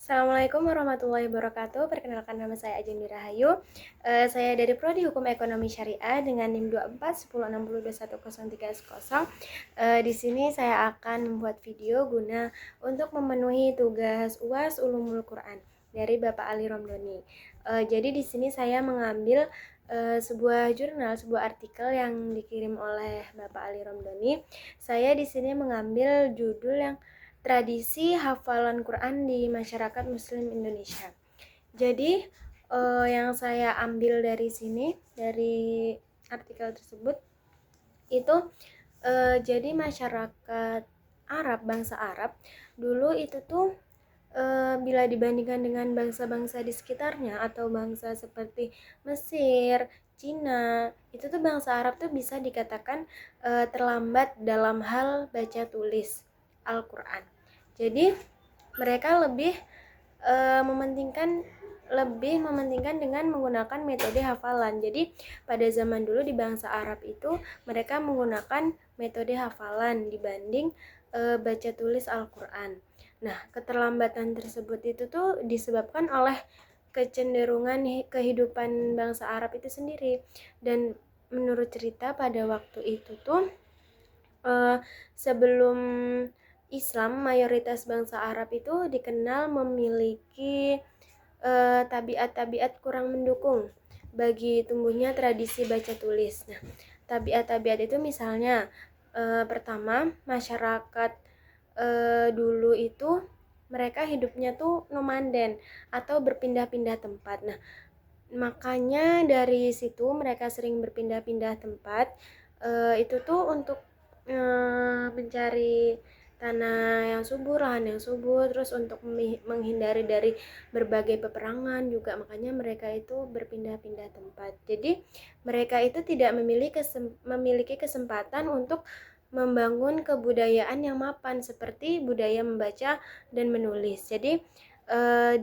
Assalamualaikum warahmatullahi wabarakatuh. Perkenalkan nama saya Ajeng Rahayu. Saya dari Prodi Hukum Ekonomi Syariah dengan NIM 2410602100. Di sini saya akan membuat video guna untuk memenuhi tugas UAS Ulumul Quran dari Bapak Ali Romdoni. Jadi di sini saya mengambil sebuah jurnal, sebuah artikel yang dikirim oleh Bapak Ali Romdoni. Saya di sini mengambil judul yang tradisi hafalan Quran di masyarakat Muslim Indonesia. Jadi yang saya ambil dari sini, dari artikel tersebut itu jadi masyarakat Arab, bangsa Arab dulu itu tuh bila dibandingkan dengan bangsa-bangsa di sekitarnya atau bangsa seperti Mesir, Cina, itu tuh bangsa Arab tuh bisa dikatakan terlambat dalam hal baca tulis Al-Quran. Jadi mereka mementingkan dengan menggunakan metode hafalan. Jadi pada zaman dulu di bangsa Arab itu mereka menggunakan metode hafalan dibanding baca tulis Al-Quran. Nah, keterlambatan tersebut itu tuh disebabkan oleh kecenderungan kehidupan bangsa Arab itu sendiri. Dan menurut cerita pada waktu itu tuh sebelum Islam, mayoritas bangsa Arab itu dikenal memiliki tabiat-tabiat kurang mendukung bagi tumbuhnya tradisi baca tulis. Nah, tabiat-tabiat itu misalnya pertama, masyarakat dulu itu mereka hidupnya tuh nomaden atau berpindah-pindah tempat. Nah, makanya dari situ mereka sering berpindah-pindah tempat. Itu tuh untuk mencari tanah yang subur, lahan yang subur, terus untuk menghindari dari berbagai peperangan juga, makanya mereka itu berpindah-pindah tempat. Jadi mereka itu tidak memiliki kesempatan untuk membangun kebudayaan yang mapan seperti budaya membaca dan menulis. Jadi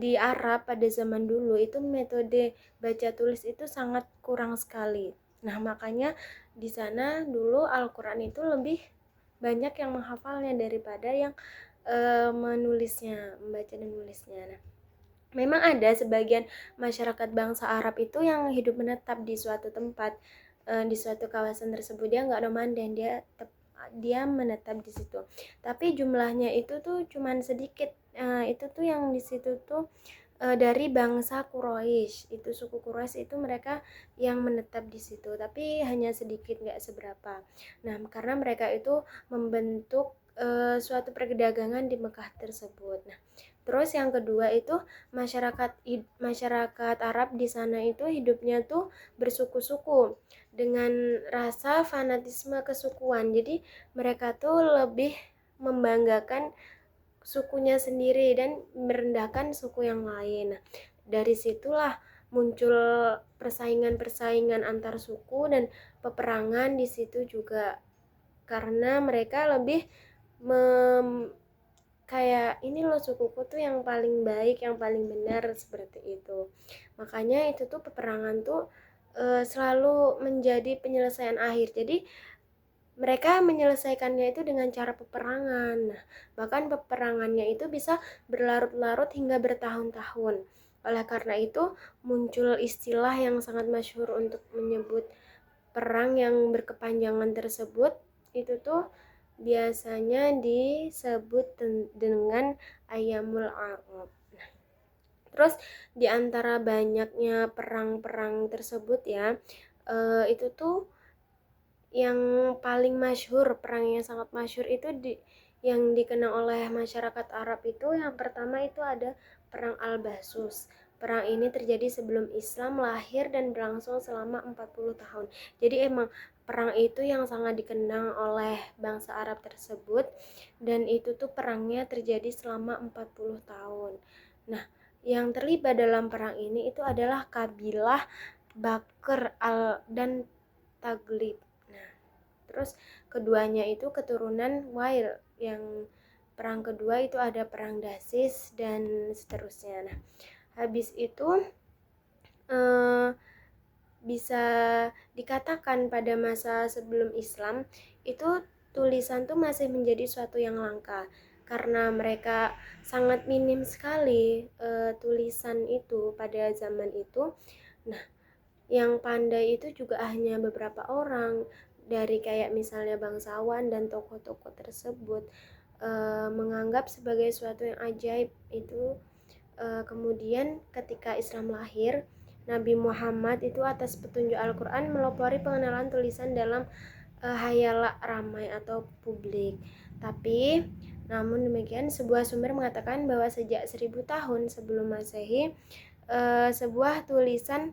di Arab pada zaman dulu itu metode baca tulis itu sangat kurang sekali. Nah, makanya di sana dulu Al-Quran itu lebih banyak yang menghafalnya daripada yang menulisnya, membaca dan menulisnya. Nah, memang ada sebagian masyarakat bangsa Arab itu yang hidup menetap di suatu tempat, di suatu kawasan tersebut. Dia nggak nomaden, dia menetap di situ. Tapi jumlahnya itu tuh cuman sedikit. Itu tuh yang di situ tuh dari bangsa Quraisy. Itu suku Quraisy itu mereka yang menetap di situ, tapi hanya sedikit, nggak seberapa. Nah, karena mereka itu membentuk suatu perdagangan di Mekah tersebut. Nah, terus yang kedua itu masyarakat Arab di sana itu hidupnya tuh bersuku-suku dengan rasa fanatisme kesukuan. Jadi mereka tuh lebih membanggakan sukunya sendiri dan merendahkan suku yang lain. Nah, dari situlah muncul persaingan-persaingan antar suku dan peperangan di situ juga, karena mereka lebih kayak ini loh sukuku tuh yang paling baik, yang paling benar, seperti itu. Makanya itu tuh peperangan tuh selalu menjadi penyelesaian akhir. Jadi mereka menyelesaikannya itu dengan cara peperangan. Nah, bahkan peperangannya itu bisa berlarut-larut hingga bertahun-tahun. Oleh karena itu muncul istilah yang sangat masyhur untuk menyebut perang yang berkepanjangan tersebut, itu tuh biasanya disebut dengan Ayyamul Arab. Terus di antara banyaknya perang-perang tersebut ya, itu tuh yang paling masyhur, perang yang sangat masyhur itu yang dikenal oleh masyarakat Arab itu, yang pertama itu ada perang Al-Basus. Perang ini terjadi sebelum Islam lahir dan berlangsung selama 40 tahun. Jadi emang perang itu yang sangat dikenang oleh bangsa Arab tersebut, dan itu tuh perangnya terjadi selama 40 tahun. Nah, yang terlibat dalam perang ini itu adalah kabilah Bakr al dan Taglib. Nah, terus keduanya itu keturunan Wail. Yang perang kedua itu ada perang Dasis dan seterusnya. Nah, habis itu bisa dikatakan pada masa sebelum Islam itu tulisan tuh masih menjadi suatu yang langka, karena mereka sangat minim sekali tulisan itu pada zaman itu. Nah, yang pandai itu juga hanya beberapa orang dari kayak misalnya bangsawan dan tokoh-tokoh tersebut menganggap sebagai suatu yang ajaib itu. Kemudian ketika Islam lahir, Nabi Muhammad itu atas petunjuk Al-Quran melopori pengenalan tulisan dalam hayala ramai atau publik. Tapi namun demikian, sebuah sumber mengatakan bahwa sejak 1000 tahun sebelum Masehi, sebuah tulisan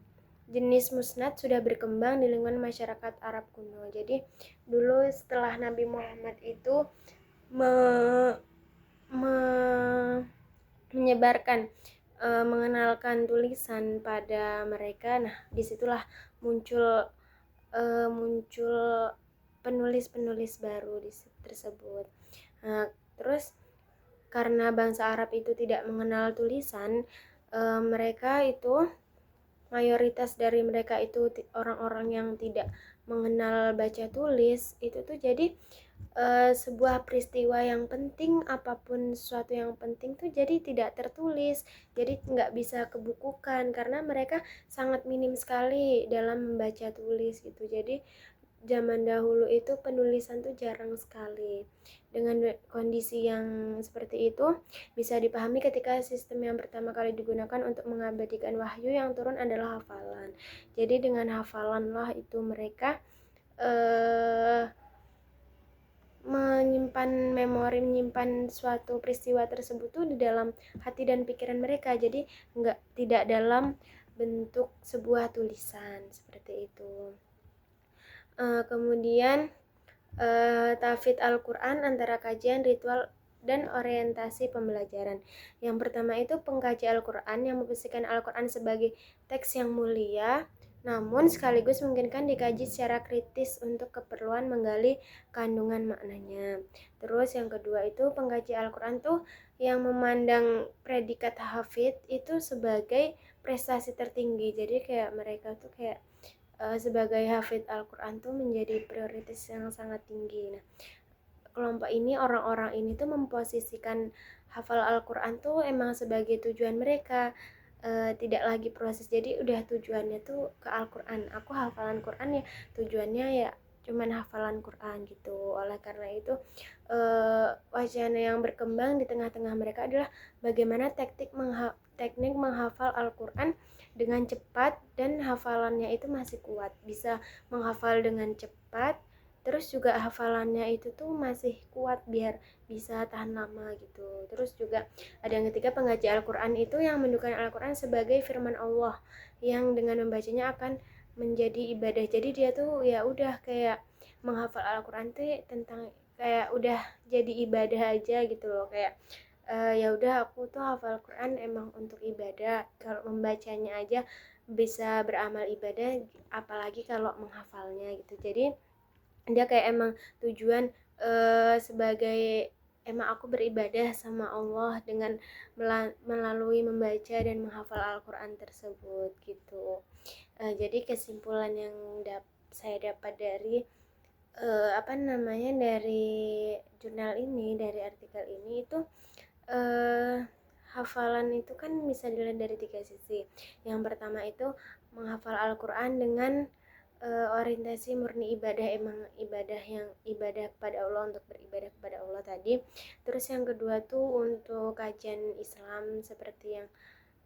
jenis musnad sudah berkembang di lingkungan masyarakat Arab kuno. Jadi dulu setelah Nabi Muhammad itu menyebarkan mengenalkan tulisan pada mereka, nah disitulah muncul muncul penulis-penulis baru tersebut. Nah, terus karena bangsa Arab itu tidak mengenal tulisan, mereka itu mayoritas dari mereka itu orang-orang yang tidak mengenal baca tulis. Itu tuh jadi sebuah peristiwa yang penting, apapun sesuatu yang penting tuh jadi tidak tertulis, jadi nggak bisa kebukukan karena mereka sangat minim sekali dalam membaca tulis gitu. Jadi zaman dahulu itu penulisan tuh jarang sekali. Dengan kondisi yang seperti itu bisa dipahami ketika sistem yang pertama kali digunakan untuk mengabadikan wahyu yang turun adalah hafalan. Jadi dengan hafalanlah itu mereka menyimpan suatu peristiwa tersebut tuh di dalam hati dan pikiran mereka. Jadi tidak dalam bentuk sebuah tulisan seperti itu. Kemudian tahfidz Al-Quran antara kajian, ritual, dan orientasi pembelajaran. Yang pertama itu pengkaji Al-Quran yang memposisikan Al-Quran sebagai teks yang mulia, namun sekaligus memungkinkan dikaji secara kritis untuk keperluan menggali kandungan maknanya. Terus yang kedua itu pengkaji Al-Quran tuh yang memandang predikat hafidz itu sebagai prestasi tertinggi. Jadi kayak mereka tuh kayak sebagai hafidz Al-Quran tuh menjadi prioritas yang sangat tinggi. Nah, kelompok ini, orang-orang ini tuh memposisikan hafal Al-Quran tuh emang sebagai tujuan mereka, tidak lagi proses. Jadi udah tujuannya tuh ke Al-Quran. Aku hafalan Quran ya tujuannya ya cuman hafalan Quran gitu. Oleh karena itu wacana yang berkembang di tengah-tengah mereka adalah bagaimana teknik menghafal Al-Quran dengan cepat dan hafalannya itu masih kuat, bisa menghafal dengan cepat, terus juga hafalannya itu tuh masih kuat biar bisa tahan lama gitu. Terus juga ada yang ketiga, pengaji Al-Quran itu yang menunjukkan Al-Quran sebagai firman Allah yang dengan membacanya akan menjadi ibadah. Jadi dia tuh ya udah kayak menghafal Al-Quran tuh tentang kayak udah jadi ibadah aja gitu loh, kayak ya udah aku tuh hafal Quran emang untuk ibadah, kalau membacanya aja bisa beramal ibadah, apalagi kalau menghafalnya gitu. Jadi dia kayak emang tujuan sebagai emang aku beribadah sama Allah dengan melalui membaca dan menghafal Al-Quran tersebut gitu. Jadi kesimpulan yang saya dapat dari dari jurnal ini, dari artikel ini itu hafalan itu kan bisa dilihat dari 3 sisi. Yang pertama itu menghafal Al-Quran dengan orientasi murni ibadah, emang ibadah kepada Allah, untuk beribadah kepada Allah tadi. Terus yang kedua tuh untuk kajian Islam seperti yang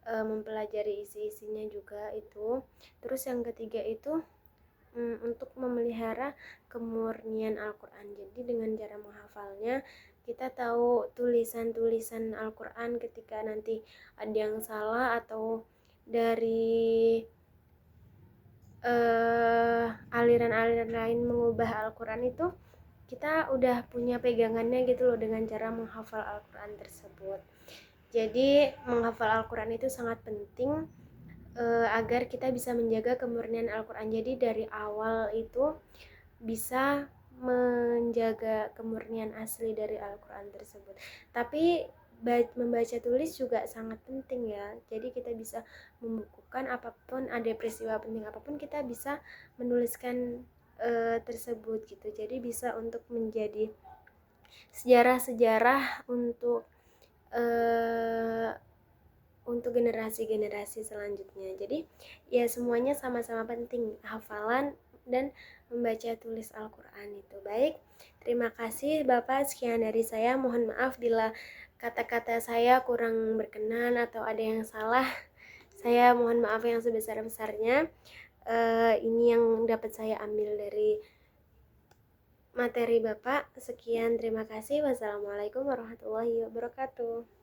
mempelajari isi-isinya juga itu. Terus yang ketiga itu untuk memelihara kemurnian Al-Quran. Jadi dengan cara menghafalnya kita tahu tulisan-tulisan Al-Quran ketika nanti ada yang salah atau dari aliran-aliran lain mengubah Al-Quran itu kita udah punya pegangannya gitu loh dengan cara menghafal Al-Quran tersebut. Jadi menghafal Al-Quran itu sangat penting agar kita bisa menjaga kemurnian Al-Quran. Jadi dari awal itu bisa menjaga kemurnian asli dari Al-Quran tersebut. Tapi membaca tulis juga sangat penting ya. Jadi kita bisa membukukan apapun, ada peristiwa penting apapun kita bisa menuliskan tersebut gitu. Jadi bisa untuk menjadi sejarah-sejarah untuk generasi-generasi selanjutnya. Jadi ya semuanya sama-sama penting, hafalan dan membaca tulis Al-Quran itu. Baik, terima kasih Bapak, sekian dari saya. Mohon maaf bila kata-kata saya kurang berkenan atau ada yang salah. Saya mohon maaf yang sebesar-besarnya. Ini yang dapat saya ambil dari materi Bapak. Sekian, terima kasih. Wassalamualaikum warahmatullahi wabarakatuh.